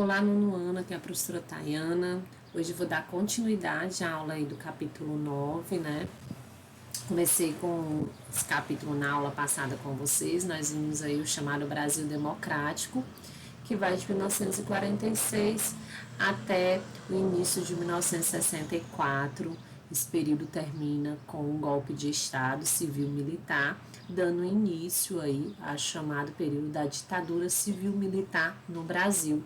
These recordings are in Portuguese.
Olá, nono ano, aqui é a professora Tayana. Hoje eu vou dar continuidade à aula aí do capítulo 9, né? Comecei com esse capítulo na aula passada com vocês. Nós vimos aí o chamado Brasil Democrático, que vai de 1946 até o início de 1964. Esse período termina com um golpe de Estado civil-militar, dando início aí ao chamado período da ditadura civil-militar no Brasil.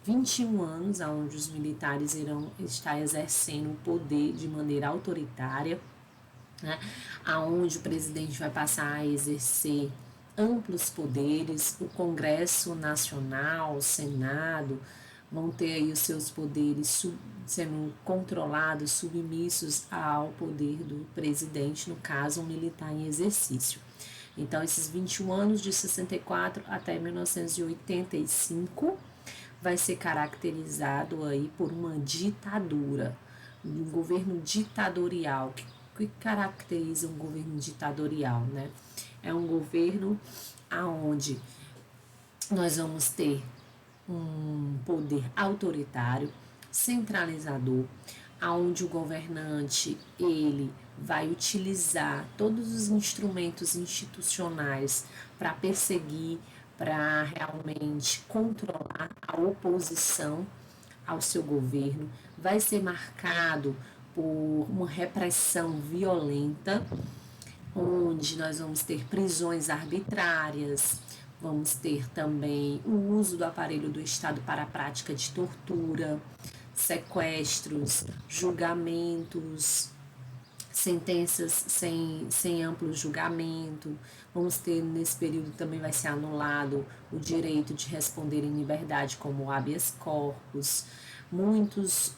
21 anos onde os militares irão estar exercendo o poder de maneira autoritária, né, aonde o presidente vai passar a exercer amplos poderes, o Congresso Nacional, o Senado, vão ter aí os seus poderes sendo controlados, submissos ao poder do presidente, no caso, um militar em exercício. Então, esses 21 anos, de 64 até 1985, vai ser caracterizado aí por uma ditadura, um governo ditatorial. O que caracteriza um governo ditatorial, né? É um governo aonde nós vamos ter um poder autoritário, centralizador, aonde o governante ele vai utilizar todos os instrumentos institucionais para perseguir, para realmente controlar a oposição ao seu governo, vai ser marcado por uma repressão violenta, onde nós vamos ter prisões arbitrárias, vamos ter também o uso do aparelho do Estado para a prática de tortura, sequestros, julgamentos, sentenças sem amplo julgamento. Vamos ter, nesse período também vai ser anulado o direito de responder em liberdade como habeas corpus. Muitos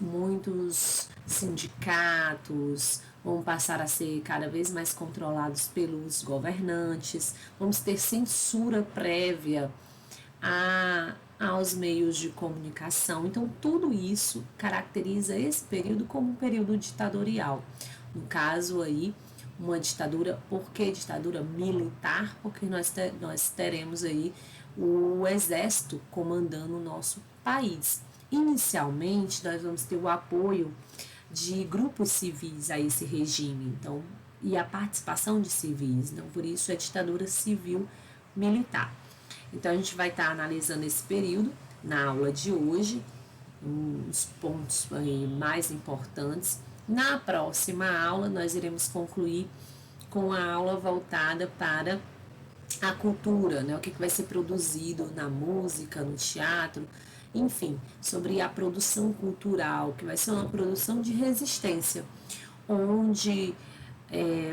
sindicatos vão passar a ser cada vez mais controlados pelos governantes. Vamos ter censura prévia aos meios de comunicação. Então, tudo isso caracteriza esse período como um período ditatorial. No caso aí, uma ditadura. Por que ditadura militar? Porque nós teremos aí o exército comandando o nosso país. Inicialmente, nós vamos ter o apoio de grupos civis a esse regime, então, e a participação de civis. Então, por isso é ditadura civil militar. Então, a gente vai estar analisando esse período na aula de hoje, os pontos aí mais importantes. Na próxima aula, nós iremos concluir com a aula voltada para a cultura, né? O que vai ser produzido na música, no teatro, enfim, sobre a produção cultural, que vai ser uma produção de resistência, onde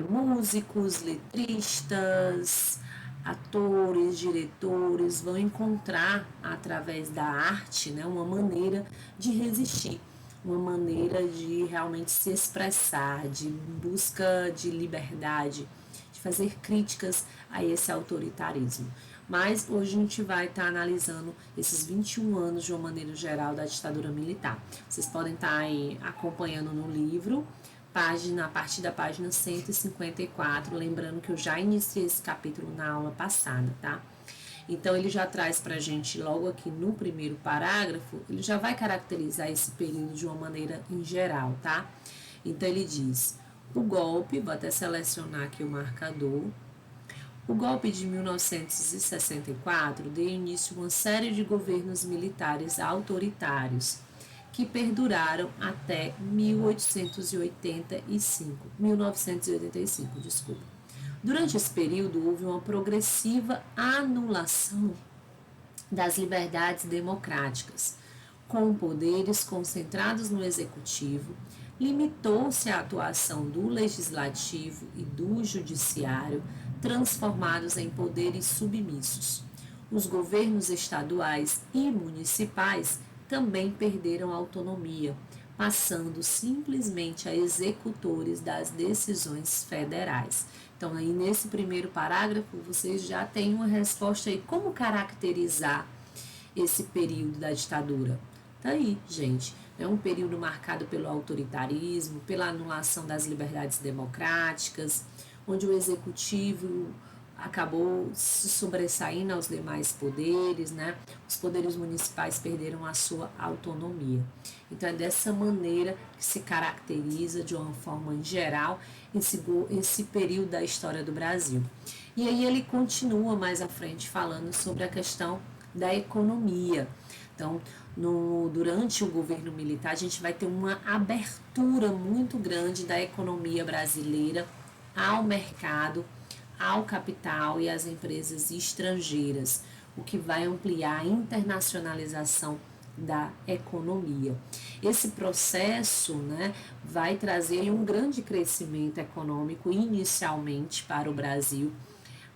músicos, letristas, atores, diretores vão encontrar através da arte, né, uma maneira de resistir, uma maneira de realmente se expressar, de busca de liberdade, de fazer críticas a esse autoritarismo. Mas hoje a gente vai estar analisando esses 21 anos de uma maneira geral da ditadura militar. Vocês podem estar aí acompanhando no livro, a partir da página 154, lembrando que eu já iniciei esse capítulo na aula passada, tá? Então, ele já traz pra gente, logo aqui no primeiro parágrafo, ele já vai caracterizar esse período de uma maneira em geral, tá? Então, ele diz, o golpe, vou até selecionar aqui o marcador, o golpe de 1964 deu início a uma série de governos militares autoritários, que perduraram até 1985, desculpa. Durante esse período, houve uma progressiva anulação das liberdades democráticas, com poderes concentrados no executivo, limitou-se a atuação do legislativo e do judiciário, transformados em poderes submissos. Os governos estaduais e municipais também perderam autonomia, passando simplesmente a executores das decisões federais. Então, aí nesse primeiro parágrafo, vocês já têm uma resposta aí, como caracterizar esse período da ditadura. Tá aí, gente, é um período marcado pelo autoritarismo, pela anulação das liberdades democráticas, onde o executivo, acabou se sobressaindo aos demais poderes, né? Os poderes municipais perderam a sua autonomia. Então é dessa maneira que se caracteriza, de uma forma em geral, esse período da história do Brasil. E aí ele continua mais à frente falando sobre a questão da economia. Então, durante o governo militar, a gente vai ter uma abertura muito grande da economia brasileira ao mercado, ao capital e às empresas estrangeiras, o que vai ampliar a internacionalização da economia. Esse processo, né, vai trazer um grande crescimento econômico inicialmente para o Brasil,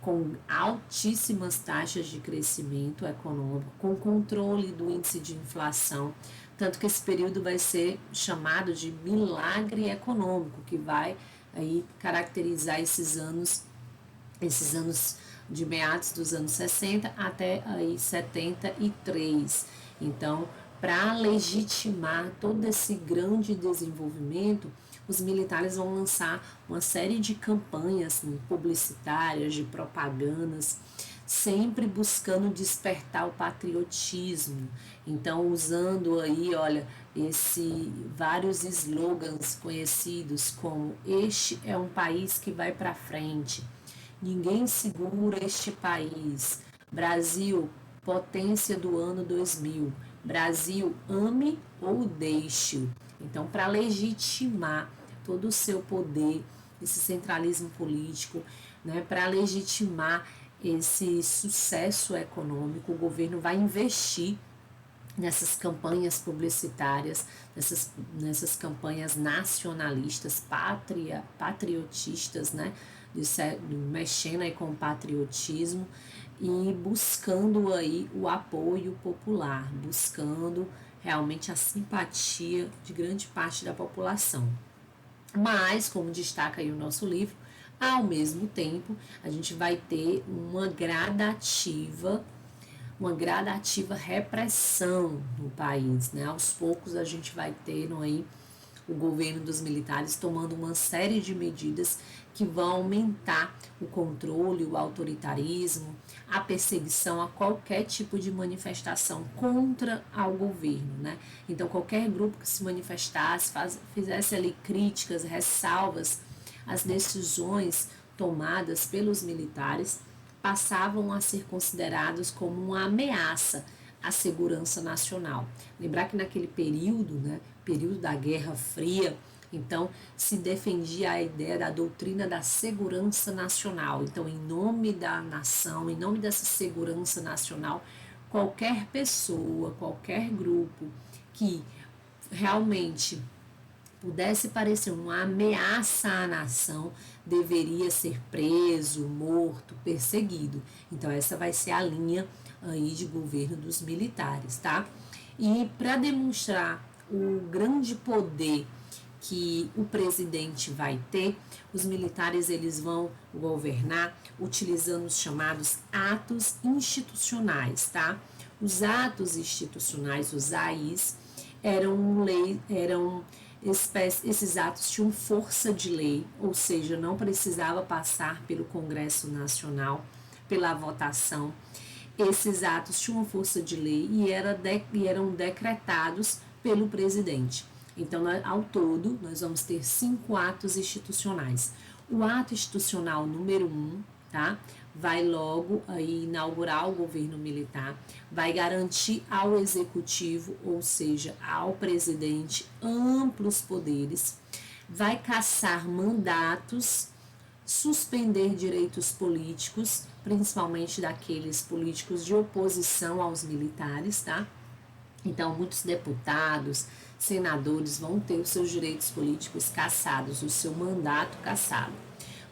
com altíssimas taxas de crescimento econômico, com controle do índice de inflação, tanto que esse período vai ser chamado de milagre econômico, que vai aí caracterizar esses anos de meados dos anos 60 até aí 73. Então, para legitimar todo esse grande desenvolvimento, os militares vão lançar uma série de campanhas publicitárias, de propagandas, sempre buscando despertar o patriotismo. Então, usando aí, olha, vários slogans conhecidos como "Este é um país que vai para frente", "Ninguém segura este país", "Brasil, potência do ano 2000", "Brasil, ame ou deixe". Então, para legitimar todo o seu poder, esse centralismo político, né, para legitimar esse sucesso econômico, o governo vai investir nessas campanhas publicitárias, nessas campanhas nacionalistas, patriotistas, né, mexendo aí com o patriotismo e buscando aí o apoio popular, buscando realmente a simpatia de grande parte da população. Mas, como destaca aí o nosso livro, ao mesmo tempo, a gente vai ter uma gradativa repressão no país, né? Aos poucos a gente vai tendo aí o governo dos militares tomando uma série de medidas que vão aumentar o controle, o autoritarismo, a perseguição a qualquer tipo de manifestação contra ao governo, né? Então, qualquer grupo que se manifestasse, fizesse ali críticas, ressalvas às decisões tomadas pelos militares, passavam a ser considerados como uma ameaça à segurança nacional. Lembrar que naquele período, né, período da Guerra Fria, então se defendia a ideia da doutrina da segurança nacional. Então, em nome da nação, em nome dessa segurança nacional, qualquer pessoa, qualquer grupo que realmente pudesse parecer uma ameaça à nação, deveria ser preso, morto, perseguido. Então, essa vai ser a linha aí de governo dos militares, tá? E para demonstrar o grande poder que o presidente vai ter, os militares eles vão governar utilizando os chamados atos institucionais, tá? Os atos institucionais, os AIs, esses atos tinham força de lei, ou seja, não precisava passar pelo Congresso Nacional, pela votação. Esses atos tinham força de lei e eram decretados pelo presidente. Então, ao todo, nós vamos ter 5 atos institucionais. O ato institucional número 1, tá? Vai logo aí inaugurar o governo militar, vai garantir ao executivo, ou seja, ao presidente, amplos poderes, vai cassar mandatos, suspender direitos políticos, principalmente daqueles políticos de oposição aos militares, tá? Então, muitos deputados, senadores vão ter os seus direitos políticos cassados, o seu mandato cassado.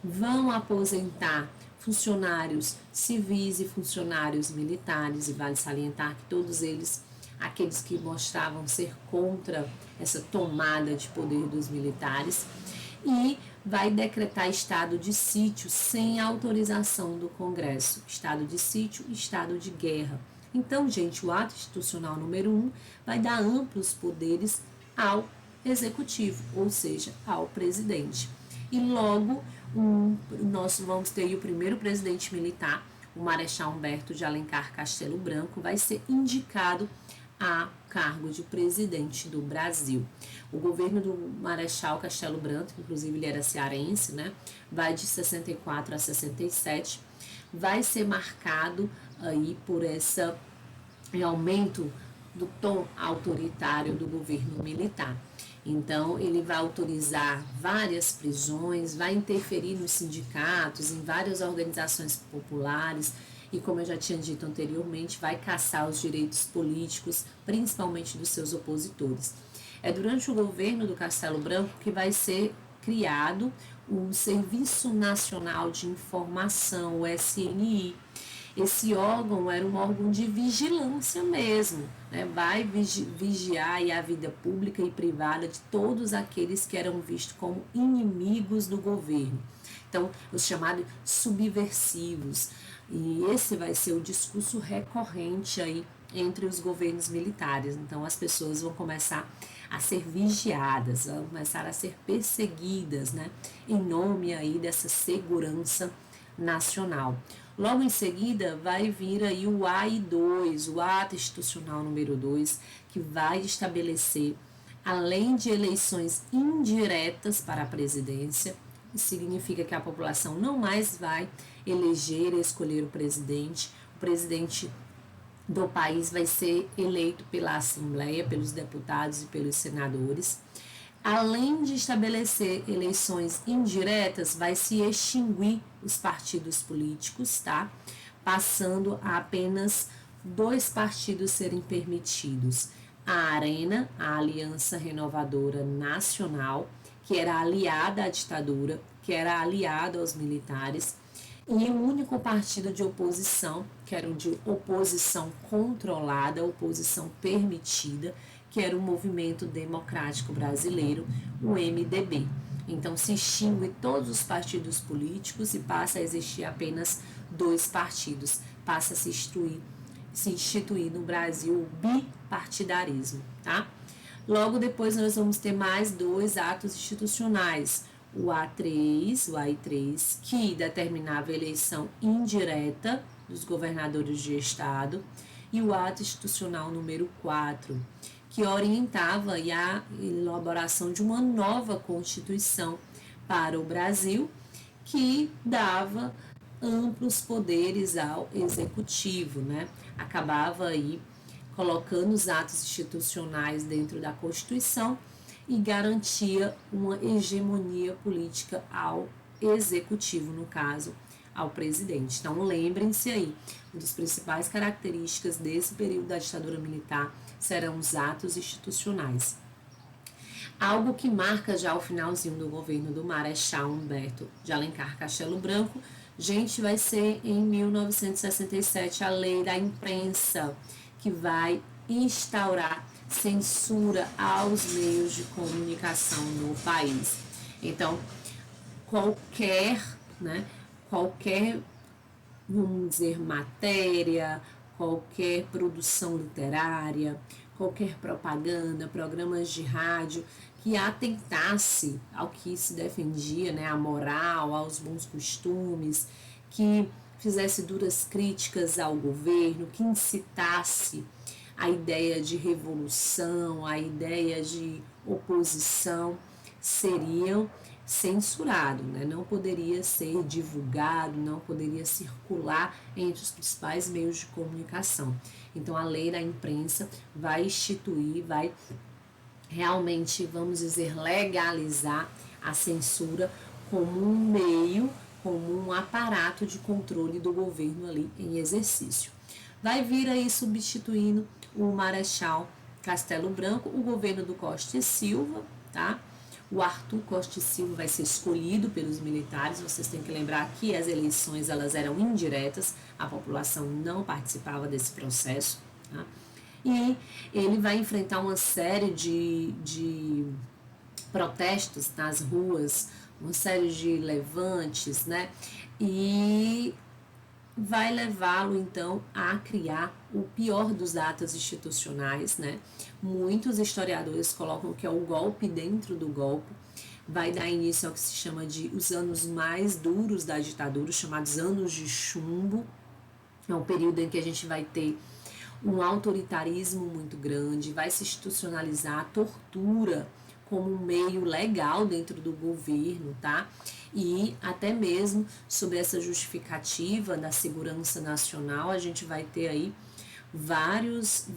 Vão aposentar funcionários civis e funcionários militares, e vale salientar que todos eles, aqueles que mostravam ser contra essa tomada de poder dos militares, e vai decretar estado de sítio sem autorização do Congresso, estado de sítio e estado de guerra. Então, gente, o ato institucional número 1 vai dar amplos poderes ao executivo, ou seja, ao presidente. e logo nós vamos ter aí o primeiro presidente militar, o Marechal Humberto de Alencar Castelo Branco, vai ser indicado a cargo de presidente do Brasil. O governo do Marechal Castelo Branco, inclusive ele era cearense, né, vai de 64 a 67, vai ser marcado aí por esse aumento do tom autoritário do governo militar. Então, ele vai autorizar várias prisões, vai interferir nos sindicatos, em várias organizações populares e, como eu já tinha dito anteriormente, vai caçar os direitos políticos, principalmente dos seus opositores. É durante o governo do Castelo Branco que vai ser criado o Serviço Nacional de Informação, o SNI. Esse órgão era um órgão de vigilância mesmo, né? Vai vigiar a vida pública e privada de todos aqueles que eram vistos como inimigos do governo. Então, os chamados subversivos. E esse vai ser o discurso recorrente aí entre os governos militares. Então, as pessoas vão começar a ser vigiadas, vão começar a ser perseguidas, né? Em nome aí dessa segurança nacional. Logo em seguida vai vir aí o AI2, o Ato Institucional número 2, que vai estabelecer, além de eleições indiretas para a presidência, isso significa que a população não mais vai eleger e escolher o presidente do país vai ser eleito pela Assembleia, pelos deputados e pelos senadores. Além de estabelecer eleições indiretas, vai se extinguir os partidos políticos, tá? Passando a apenas 2 partidos serem permitidos. A Arena, a Aliança Renovadora Nacional, que era aliada à ditadura, que era aliada aos militares, e o único partido de oposição, que era o de oposição controlada, oposição permitida, que era o Movimento Democrático Brasileiro, o MDB. Então, se extingue todos os partidos políticos e passa a existir apenas 2 partidos. Passa a se instituir no Brasil o bipartidarismo, tá? Logo depois nós vamos ter mais 2 atos institucionais. O AI3, que determinava a eleição indireta dos governadores de estado, e o ato institucional número 4, que orientava a elaboração de uma nova Constituição para o Brasil, que dava amplos poderes ao Executivo, né? Acabava aí colocando os atos institucionais dentro da Constituição e garantia uma hegemonia política ao Executivo, no caso, ao presidente. Então, lembrem-se aí, uma das principais características desse período da ditadura militar serão os atos institucionais. Algo que marca já o finalzinho do governo do Marechal Humberto de Alencar Castelo Branco, gente, vai ser em 1967 a lei da imprensa, que vai instaurar censura aos meios de comunicação no país. Então, qualquer, vamos dizer, matéria, qualquer produção literária, qualquer propaganda, programas de rádio que atentasse ao que se defendia, né, à moral, aos bons costumes, que fizesse duras críticas ao governo, que incitasse a ideia de revolução, a ideia de oposição, seriam censurados, né? Não poderia ser divulgado, não poderia circular entre os principais meios de comunicação. Então, a lei da imprensa vai instituir, vai realmente, vamos dizer, legalizar a censura como um meio, como um aparato de controle do governo ali em exercício. Vai vir aí substituindo o Marechal Castelo Branco, o governo do Costa e Silva, tá? O Arthur Costa e Silva vai ser escolhido pelos militares. Vocês têm que lembrar que as eleições elas eram indiretas, a população não participava desse processo, tá? E ele vai enfrentar uma série de protestos nas ruas, uma série de levantes, né? E vai levá-lo então a criar o pior dos atos institucionais, né? Muitos historiadores colocam que é o golpe dentro do golpe, vai dar início ao que se chama de os anos mais duros da ditadura, chamados anos de chumbo. É um período em que a gente vai ter um autoritarismo muito grande, vai se institucionalizar a tortura como um meio legal dentro do governo, tá? E até mesmo sobre essa justificativa da segurança nacional, a gente vai ter aí várias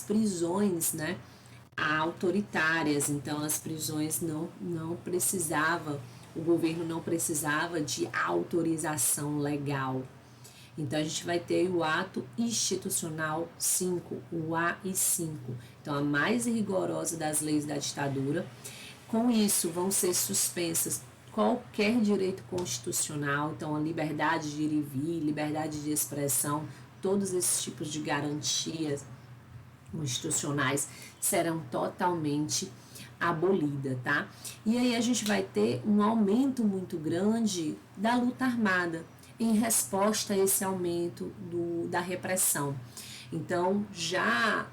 prisões, né, autoritárias. Então as prisões não precisava, o governo não precisava de autorização legal. Então a gente vai ter o ato institucional 5, o AI-5. Então a mais rigorosa das leis da ditadura. Com isso vão ser suspensas qualquer direito constitucional, então a liberdade de ir e vir, liberdade de expressão, todos esses tipos de garantias constitucionais serão totalmente abolidas, tá? E aí a gente vai ter um aumento muito grande da luta armada em resposta a esse aumento da repressão. Então, já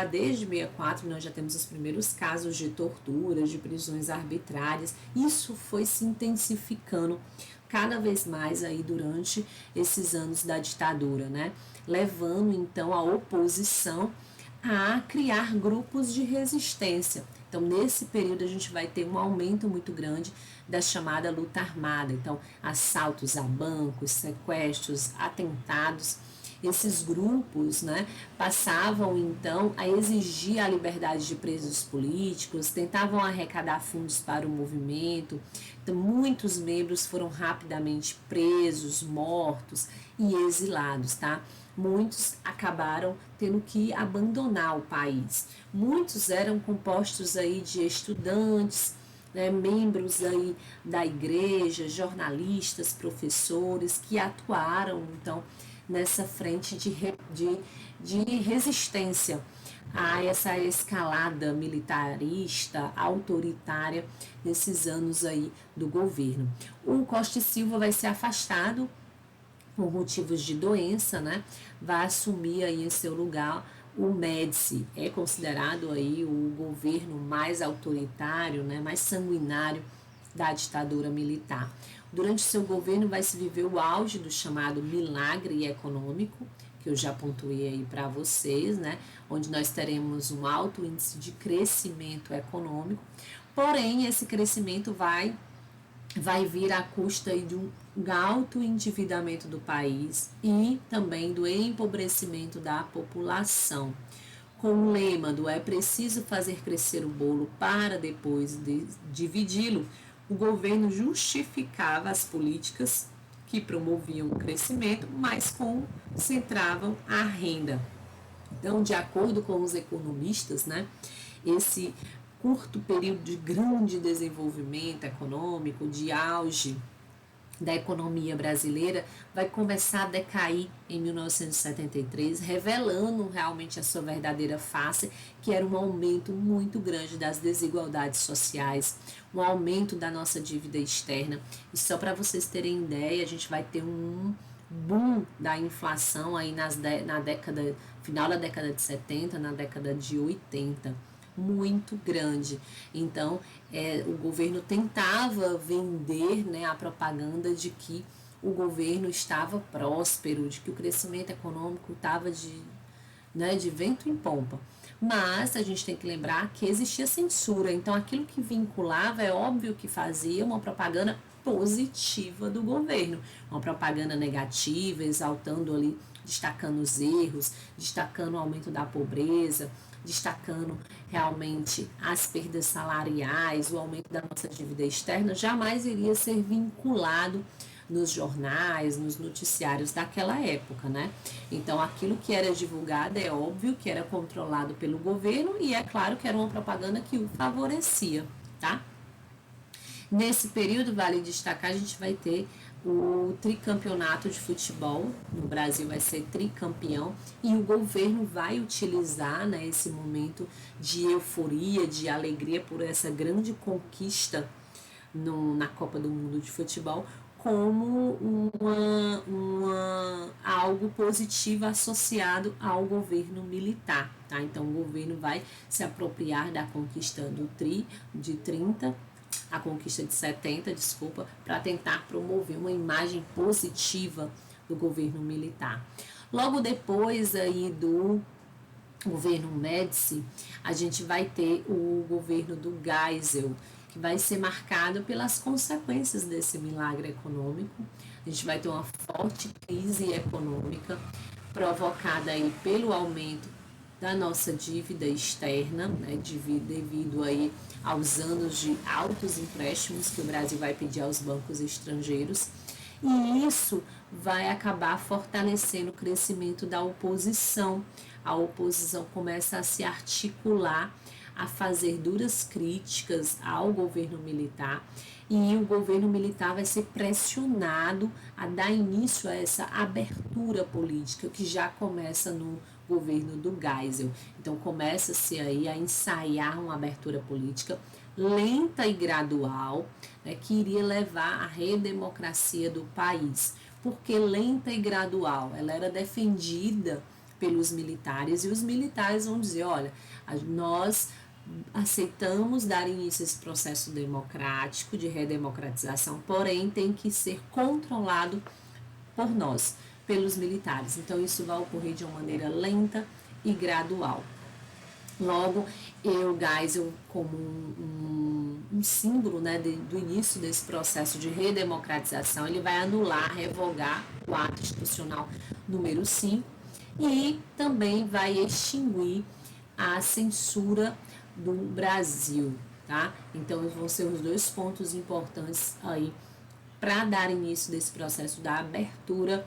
desde 64 nós já temos os primeiros casos de torturas, de prisões arbitrárias. Isso foi se intensificando cada vez mais aí durante esses anos da ditadura, né? Levando então a oposição a criar grupos de resistência. Então, nesse período, a gente vai ter um aumento muito grande da chamada luta armada. Então, assaltos a bancos, sequestros, atentados. Esses grupos, né, passavam então a exigir a liberdade de presos políticos, tentavam arrecadar fundos para o movimento. Então, muitos membros foram rapidamente presos, mortos e exilados, tá? Muitos acabaram tendo que abandonar o país. Muitos eram compostos aí de estudantes, né, membros aí da igreja, jornalistas, professores que atuaram então nessa frente de resistência a essa escalada militarista, autoritária nesses anos aí do governo. O Costa e Silva vai ser afastado por motivos de doença, né? Vai assumir aí em seu lugar o Médici. É considerado aí o governo mais autoritário, né? Mais sanguinário da ditadura militar. Durante seu governo vai se viver o auge do chamado milagre econômico, que eu já pontuei aí para vocês, né? Onde nós teremos um alto índice de crescimento econômico. Porém, esse crescimento vai vir à custa de um alto endividamento do país e também do empobrecimento da população. Com o lema do é preciso fazer crescer o bolo para depois dividi-lo, o governo justificava as políticas que promoviam o crescimento, mas concentravam a renda. Então, de acordo com os economistas, né, esse curto período de grande desenvolvimento econômico, de auge da economia brasileira, vai começar a decair em 1973, revelando realmente a sua verdadeira face, que era um aumento muito grande das desigualdades sociais, um aumento da nossa dívida externa. E só para vocês terem ideia, a gente vai ter um boom da inflação aí final da década de 70, na década de 80, muito grande. Então, o governo tentava vender, né, a propaganda de que o governo estava próspero, de que o crescimento econômico estava de vento em pompa. Mas a gente tem que lembrar que existia censura, então aquilo que vinculava é óbvio que fazia uma propaganda positiva do governo, uma propaganda negativa, exaltando ali, destacando os erros, destacando o aumento da pobreza, destacando realmente as perdas salariais, o aumento da nossa dívida externa, jamais iria ser vinculado nos jornais, nos noticiários daquela época, né? Então, aquilo que era divulgado é óbvio que era controlado pelo governo e é claro que era uma propaganda que o favorecia, tá? Nesse período, vale destacar, a gente vai ter o tricampeonato de futebol, no Brasil vai ser tricampeão, e o governo vai utilizar, né, esse momento de euforia, de alegria por essa grande conquista na Copa do Mundo de Futebol, como algo positivo associado ao governo militar, tá? Então, o governo vai se apropriar da conquista de 30, a conquista de 70, desculpa, para tentar promover uma imagem positiva do governo militar. Logo depois aí do governo Médici, a gente vai ter o governo do Geisel, que vai ser marcado pelas consequências desse milagre econômico. A gente vai ter uma forte crise econômica provocada aí pelo aumento da nossa dívida externa, né, devido aí aos anos de altos empréstimos que o Brasil vai pedir aos bancos estrangeiros. E isso vai acabar fortalecendo o crescimento da oposição. A oposição começa a se articular, a fazer duras críticas ao governo militar, e o governo militar vai ser pressionado a dar início a essa abertura política que já começa no governo do Geisel. Então começa-se aí a ensaiar uma abertura política lenta e gradual, né, que iria levar à redemocracia do país. Por que lenta e gradual? Ela era defendida pelos militares, e os militares vão dizer, olha, nós aceitamos dar início a esse processo democrático de redemocratização, porém tem que ser controlado por nós, pelos militares. Então isso vai ocorrer de uma maneira lenta e gradual. Logo, o Geisel, como um símbolo, né, do início desse processo de redemocratização, ele vai anular, revogar o ato institucional número 5 e também vai extinguir a censura do Brasil, tá? Então, vão ser os dois pontos importantes aí para dar início desse processo da abertura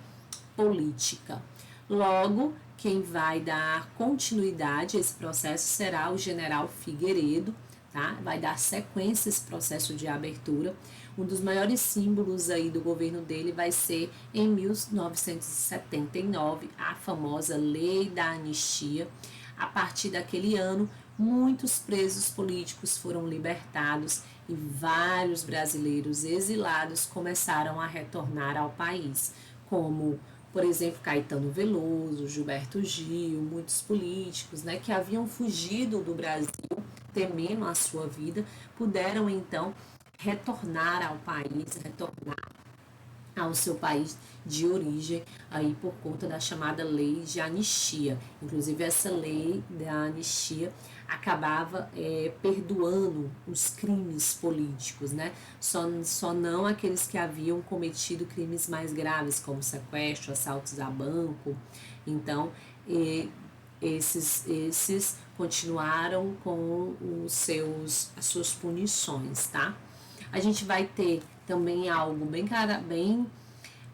política. Logo, quem vai dar continuidade a esse processo será o general Figueiredo, tá? Vai dar sequência a esse processo de abertura. Um dos maiores símbolos aí do governo dele vai ser em 1979, a famosa Lei da Anistia. A partir daquele ano, muitos presos políticos foram libertados e vários brasileiros exilados começaram a retornar ao país, como, por exemplo, Caetano Veloso, Gilberto Gil, muitos políticos, né, que haviam fugido do Brasil, temendo a sua vida, puderam então retornar ao país, retornar ao seu país de origem, aí por conta da chamada lei de anistia. Inclusive, essa lei da anistia acabava perdoando os crimes políticos, né? Só não aqueles que haviam cometido crimes mais graves, como sequestro, assaltos a banco. Então, esses continuaram com as suas punições, tá? A gente vai ter também algo bem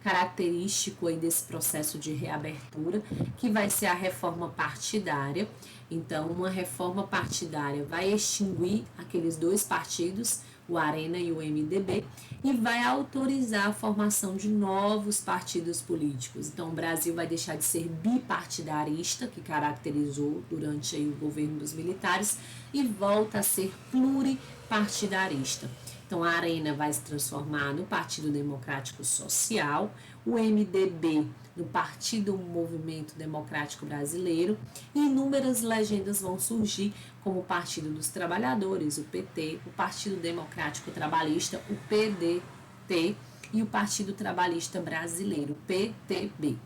característico aí desse processo de reabertura, que vai ser a reforma partidária. Então, uma reforma partidária vai extinguir aqueles dois partidos, o Arena e o MDB, e vai autorizar a formação de novos partidos políticos. Então, o Brasil vai deixar de ser bipartidarista, que caracterizou durante aí o governo dos militares, e volta a ser pluripartidarista. Então, a Arena vai se transformar no Partido Democrático Social, o MDB no Partido Movimento Democrático Brasileiro, e inúmeras legendas vão surgir, como o Partido dos Trabalhadores, o PT, o Partido Democrático Trabalhista, o PDT, e o Partido Trabalhista Brasileiro, PTB,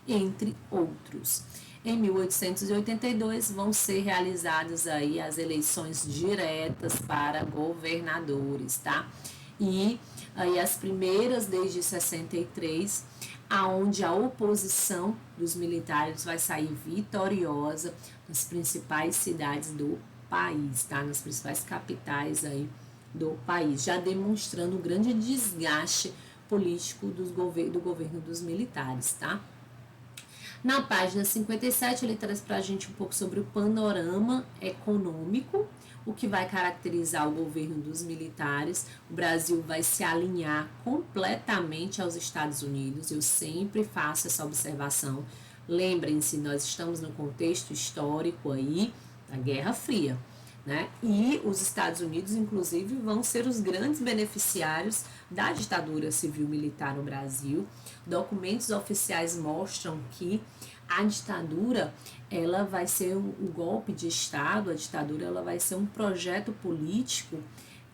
entre outros. Em 1882 vão ser realizadas aí as eleições diretas para governadores, tá? E aí as primeiras desde 63, aonde a oposição dos militares vai sair vitoriosa nas principais cidades do país, tá? Nas principais capitais aí do país, já demonstrando o grande desgaste político do governo dos militares, tá? Na página 57, ele traz para a gente um pouco sobre o panorama econômico, o que vai caracterizar o governo dos militares. O Brasil vai se alinhar completamente aos Estados Unidos. Eu sempre faço essa observação. Lembrem-se, nós estamos no contexto histórico aí da Guerra Fria. né? E os Estados Unidos, inclusive, vão ser os grandes beneficiários da ditadura civil-militar no Brasil. Documentos oficiais mostram que a ditadura, ela vai ser um golpe de Estado, a ditadura ela vai ser um projeto político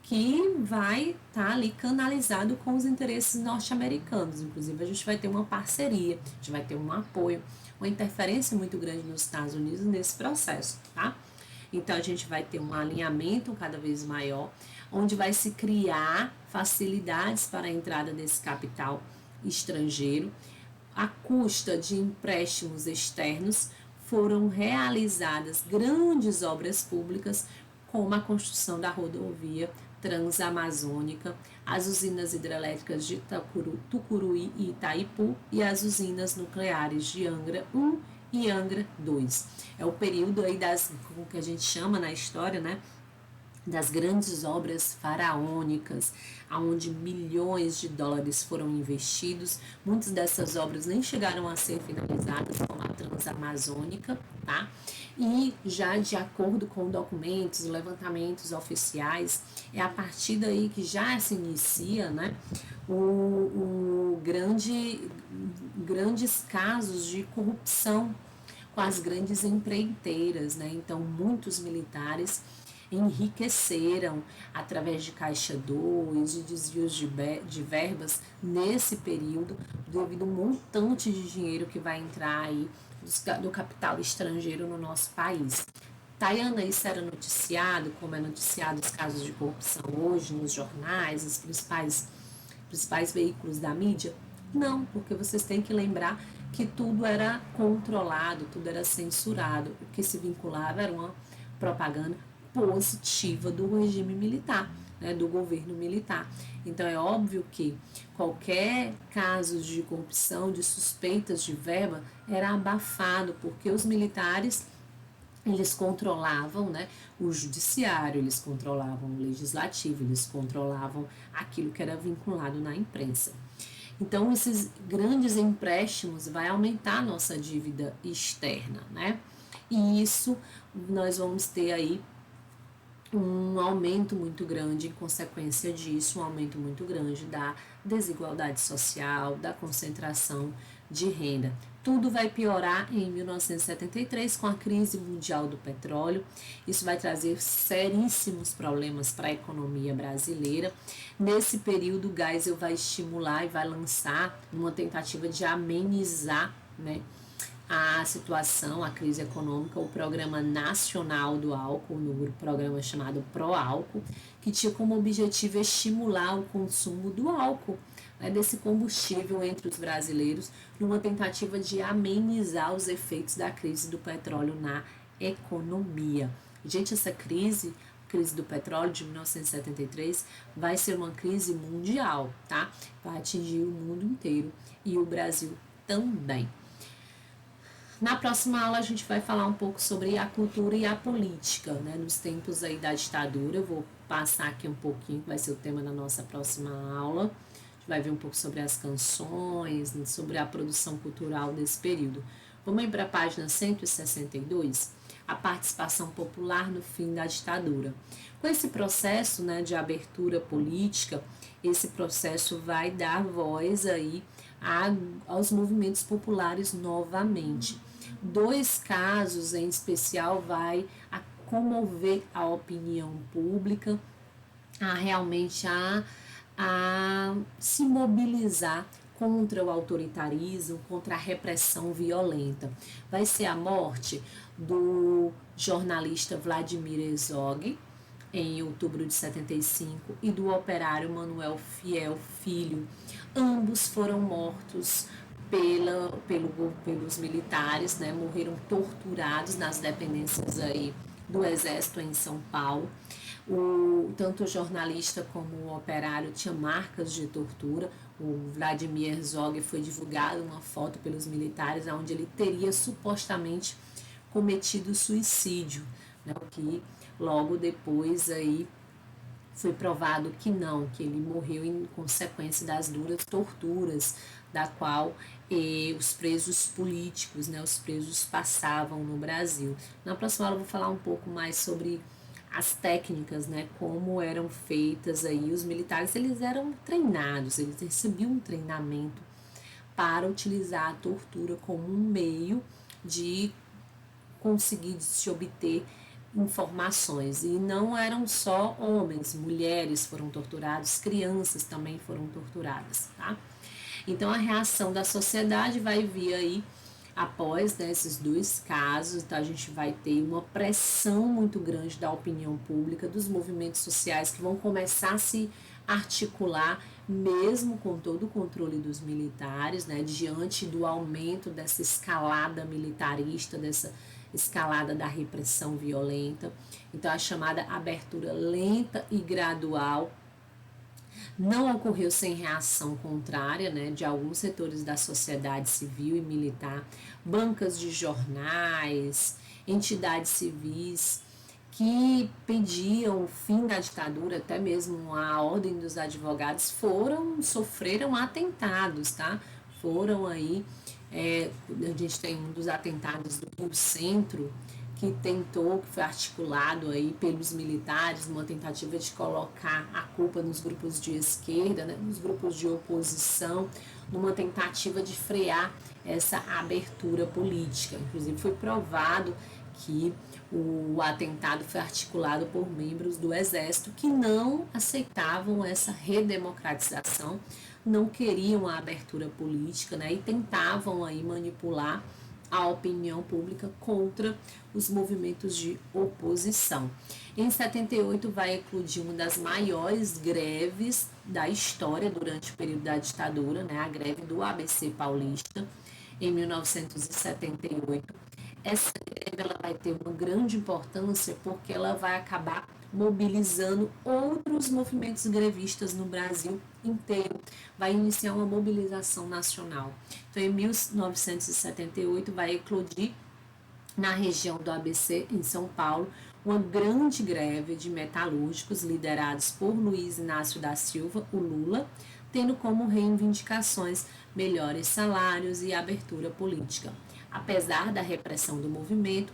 que vai estar ali canalizado com os interesses norte-americanos. Inclusive, a gente vai ter uma parceria, a gente vai ter um apoio, uma interferência muito grande nos Estados Unidos nesse processo, tá? Então, a gente vai ter um alinhamento cada vez maior, onde vai se criar facilidades para a entrada desse capital estrangeiro. À custa de empréstimos externos, foram realizadas grandes obras públicas, como a construção da rodovia transamazônica, as usinas hidrelétricas de Tucuruí e Itaipu e as usinas nucleares de Angra 1 e Angra 2. É o período aí das, o que a gente chama na história, né, das grandes obras faraônicas, onde milhões de dólares foram investidos. Muitas dessas obras nem chegaram a ser finalizadas, como a Transamazônica, tá? E já de acordo com documentos, levantamentos oficiais, é a partir daí que já se inicia, né, grandes casos de corrupção com as grandes empreiteiras, né? Então, muitos militares enriqueceram através de caixa 2, de desvios de verbas nesse período, devido ao montante de dinheiro que vai entrar aí do capital estrangeiro no nosso país. Tayana, isso era noticiado, como é noticiado os casos de corrupção hoje nos jornais, os principais veículos da mídia? Não, porque vocês têm que lembrar que tudo era controlado, tudo era censurado. O que se vinculava era uma propaganda positiva do regime militar, né, do governo militar. Então é óbvio que qualquer caso de corrupção, de suspeitas de verba, era abafado, porque os militares eles controlavam, né, o judiciário, eles controlavam o legislativo, eles controlavam aquilo que era vinculado na imprensa. Então, esses grandes empréstimos vai aumentar a nossa dívida externa, né? E isso nós vamos ter aí um aumento muito grande, em consequência disso, um aumento muito grande da desigualdade social, da concentração de renda. Tudo vai piorar em 1973 com a crise mundial do petróleo. Isso vai trazer seríssimos problemas para a economia brasileira. Nesse período, o Geisel vai estimular e vai lançar uma tentativa de amenizar, né, a situação, a crise econômica, o Programa Nacional do Álcool, no programa chamado Proálcool, que tinha como objetivo estimular o consumo do álcool, né, desse combustível entre os brasileiros, numa tentativa de amenizar os efeitos da crise do petróleo na economia. Gente, essa crise do petróleo de 1973 vai ser uma crise mundial, tá? Vai atingir o mundo inteiro e o Brasil também. Na próxima aula a gente vai falar um pouco sobre a cultura e a política, né, nos tempos aí da ditadura. Eu vou passar aqui um pouquinho, que vai ser o tema da nossa próxima aula. A gente vai ver um pouco sobre as canções, sobre a produção cultural desse período. Vamos ir para a página 162, a participação popular no fim da ditadura. Com esse processo, né, de abertura política, esse processo vai dar voz aí aos movimentos populares novamente. 2 casos em especial vai comover a opinião pública, realmente a se mobilizar contra o autoritarismo, contra a repressão violenta. Vai ser a morte do jornalista Vladimir Herzog, em outubro de 75, e do operário Manuel Fiel Filho. Ambos foram mortos pelos militares, né? Morreram torturados nas dependências aí do Exército em São Paulo. Tanto o jornalista como o operário tinham marcas de tortura. O Vladimir Herzog foi divulgado uma foto pelos militares onde ele teria supostamente cometido suicídio, né? O que logo depois aí foi provado que não, que ele morreu em consequência das duras torturas da qual os presos políticos, né, os presos passavam no Brasil. Na próxima aula eu vou falar um pouco mais sobre as técnicas, né, como eram feitas aí, os militares, eles eram treinados, eles recebiam um treinamento para utilizar a tortura como um meio de conseguir se obter informações. E não eram só homens, mulheres foram torturados, crianças também foram torturadas, tá? Então a reação da sociedade vai vir aí após, né, esses dois casos, então a gente vai ter uma pressão muito grande da opinião pública, dos movimentos sociais que vão começar a se articular, mesmo com todo o controle dos militares, né, diante do aumento dessa escalada militarista, dessa escalada da repressão violenta. Então a chamada abertura lenta e gradual não ocorreu sem reação contrária, né, de alguns setores da sociedade civil e militar, bancas de jornais, entidades civis que pediam o fim da ditadura, até mesmo a Ordem dos Advogados, sofreram atentados, tá? Foram aí, a gente tem um dos atentados do Rio Centro, que foi articulado aí pelos militares, numa tentativa de colocar a culpa nos grupos de esquerda, né, nos grupos de oposição, numa tentativa de frear essa abertura política. Inclusive foi provado que o atentado foi articulado por membros do Exército que não aceitavam essa redemocratização, não queriam a abertura política, né, e tentavam aí manipular a opinião pública contra os movimentos de oposição. Em 78 vai eclodir uma das maiores greves da história durante o período da ditadura, né, a greve do ABC Paulista, em 1978. Essa greve ela vai ter uma grande importância porque ela vai acabar mobilizando outros movimentos grevistas no Brasil inteiro, vai iniciar uma mobilização nacional. Então, em 1978, vai eclodir na região do ABC, em São Paulo, uma grande greve de metalúrgicos liderados por Luiz Inácio da Silva, o Lula, tendo como reivindicações melhores salários e abertura política. Apesar da repressão do movimento,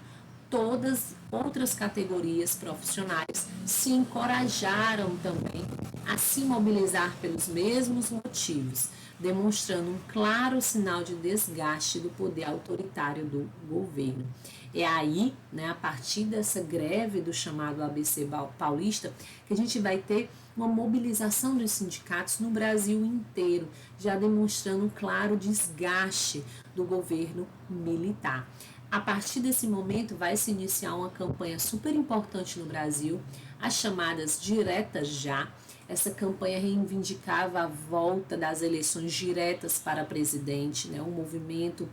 todas outras categorias profissionais se encorajaram também a se mobilizar pelos mesmos motivos, demonstrando um claro sinal de desgaste do poder autoritário do governo. É aí, né, a partir dessa greve do chamado ABC Paulista, que a gente vai ter uma mobilização dos sindicatos no Brasil inteiro, já demonstrando um claro desgaste do governo militar. A partir desse momento vai se iniciar uma campanha super importante no Brasil, as chamadas diretas já. Essa campanha reivindicava a volta das eleições diretas para presidente, né? O movimento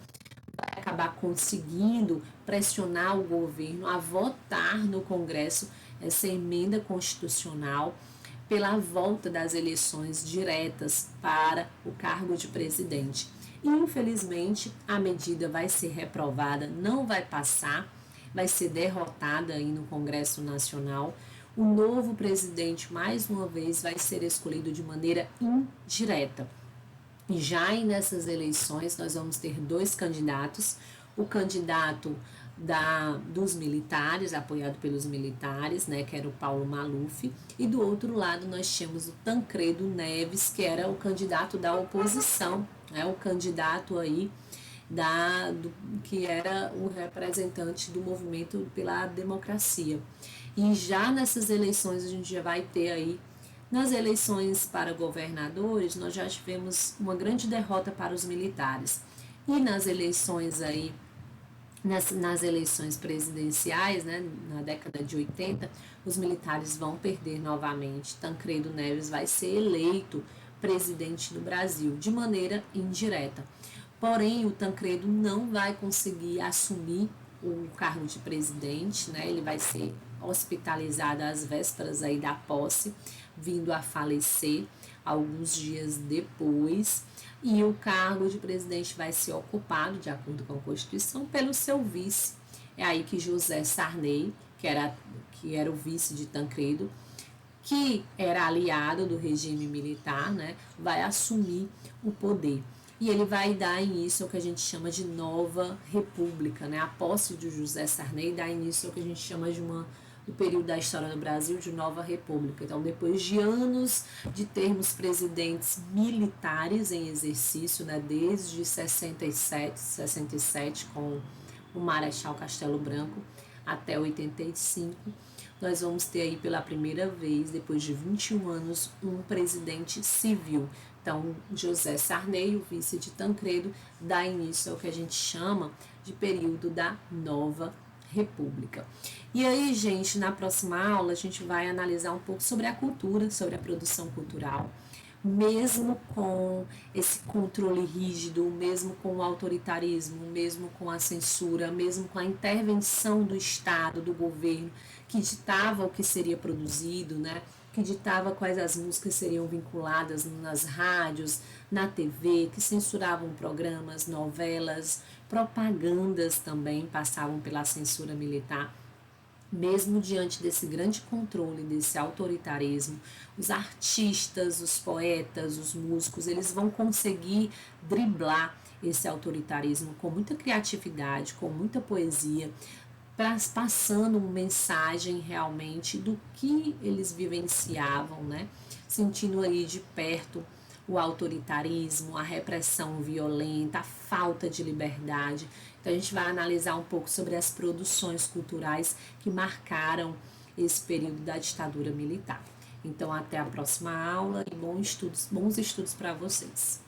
vai acabar conseguindo pressionar o governo a votar no Congresso essa emenda constitucional pela volta das eleições diretas para o cargo de presidente. Infelizmente, a medida vai ser reprovada, não vai passar, vai ser derrotada aí no Congresso Nacional. O novo presidente, mais uma vez, vai ser escolhido de maneira indireta. E já nessas eleições, nós vamos ter dois candidatos. O candidato dos militares, apoiado pelos militares, né, que era o Paulo Maluf, e do outro lado nós tínhamos o Tancredo Neves, que era o candidato da oposição, né, o candidato aí que era o representante do movimento pela democracia. E já nessas eleições a gente já vai ter aí, nas eleições para governadores, nós já tivemos uma grande derrota para os militares. E nas eleições aí nas eleições presidenciais, né, na década de 80, os militares vão perder novamente. Tancredo Neves vai ser eleito presidente do Brasil de maneira indireta. Porém, o Tancredo não vai conseguir assumir o cargo de presidente, né? Ele vai ser hospitalizado às vésperas aí da posse, vindo a falecer alguns dias depois. E o cargo de presidente vai ser ocupado, de acordo com a Constituição, pelo seu vice. É aí que José Sarney, que era o vice de Tancredo, que era aliado do regime militar, né, vai assumir o poder. E ele vai dar início ao que a gente chama de nova república, né? A posse de José Sarney dá início ao que a gente chama de uma do período da história do Brasil de nova república. Então, depois de anos de termos presidentes militares em exercício, né, desde 67 com o Marechal Castelo Branco até 85, nós vamos ter aí pela primeira vez, depois de 21 anos, um presidente civil. Então, José Sarney, o vice de Tancredo, dá início ao que a gente chama de período da Nova República. E aí, gente, na próxima aula a gente vai analisar um pouco sobre a cultura, sobre a produção cultural. Mesmo com esse controle rígido, mesmo com o autoritarismo, mesmo com a censura, mesmo com a intervenção do Estado, do governo, que ditava o que seria produzido, né? Que ditava quais as músicas seriam vinculadas nas rádios, na TV, que censuravam programas, novelas, propagandas também passavam pela censura militar. Mesmo diante desse grande controle, desse autoritarismo, os artistas, os poetas, os músicos, eles vão conseguir driblar esse autoritarismo com muita criatividade, com muita poesia, passando uma mensagem realmente do que eles vivenciavam, né? Sentindo aí de perto o autoritarismo, a repressão violenta, a falta de liberdade. Então a gente vai analisar um pouco sobre as produções culturais que marcaram esse período da ditadura militar. Então até a próxima aula e bons estudos para vocês.